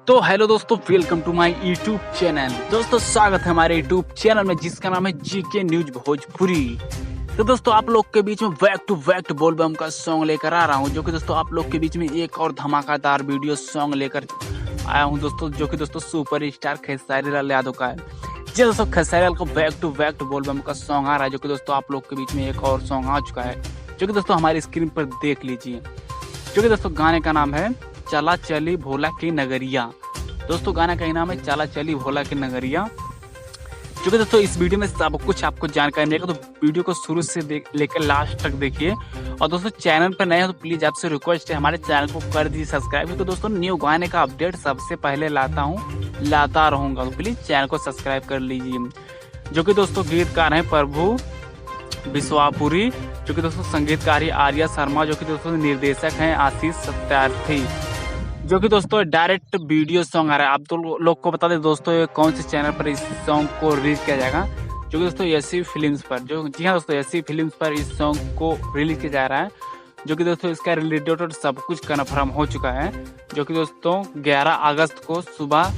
तो हेलो दोस्तों, welcome to my YouTube channel. दोस्तों स्वागत है हमारे यूट्यूब चैनल में जिसका नाम है जीके न्यूज भोजपुरी। तो दोस्तों आप लोग के बीच में बैक टू बैक बोलबम का सॉन्ग लेकर आ रहा हूं, जो कि दोस्तों आप लोग के बीच में एक और धमाकेदार वीडियो सॉन्ग लेकर आया हूं दोस्तों, जो कि दोस्तों सुपर स्टार खेसारी लाल यादव का है। जी दोस्तों, खेसारी लाल को बैक टू बैक बोलबम का सॉन्ग आ रहा है, जो कि दोस्तों आप लोग के बीच में एक और सॉन्ग आ चुका है, जो कि दोस्तों हमारी स्क्रीन पर देख लीजिए। जो कि दोस्तों गाने का नाम है चला चली भोला की नगरिया। दोस्तों गाना का नाम है चला चली भोला की नगरिया। जो कि दोस्तों इस वीडियो में सब कुछ आपको जानकारी मिलेगा, तो वीडियो को शुरू से लेकर लास्ट तक देखिए। और दोस्तों चैनल पर नए हो तो प्लीज आपसे रिक्वेस्ट है हमारे चैनल को कर दीजिए सब्सक्राइब। तो दोस्तों न्यू गाने का अपडेट सबसे पहले लाता रहूंगा, तो प्लीज चैनल को सब्सक्राइब कर लीजिए। जो कि दोस्तों गीतकार हैं प्रभु विश्वापुरी, जो कि दोस्तों संगीतकार आर्या शर्मा, जो कि दोस्तों निर्देशक हैं आशीष सत्यार्थी। जो कि दोस्तों डायरेक्ट वीडियो सॉन्ग आ रहा है। आप तो लोग को बता दें दोस्तों ये कौन से चैनल पर इस सॉन्ग को रिलीज किया जाएगा, जो कि दोस्तों एससी फिल्म्स पर। जी हाँ दोस्तों, एससी फिल्म्स पर इस सॉन्ग को रिलीज किया जा रहा है। जो कि दोस्तों इसका रिलेटेड सब कुछ कन्फर्म हो चुका है। जो कि दोस्तों 11 अगस्त को सुबह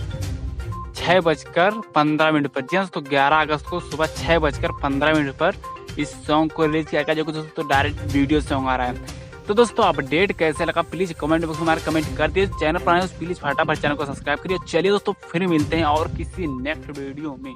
6:15 पर, जी हाँ दोस्तों 11 अगस्त को सुबह 6:15 पर इस सॉन्ग को रिलीज किया गया, जो कि दोस्तों डायरेक्ट वीडियो सॉन्ग आ रहा है। तो दोस्तों अपडेट कैसे लगा प्लीज कमेंट बॉक्स में हमारे कमेंट कर दिए। चैनल पर आए तो प्लीज फटाफट चैनल को सब्सक्राइब करिए। चलिए दोस्तों फिर मिलते हैं और किसी नेक्स्ट वीडियो में।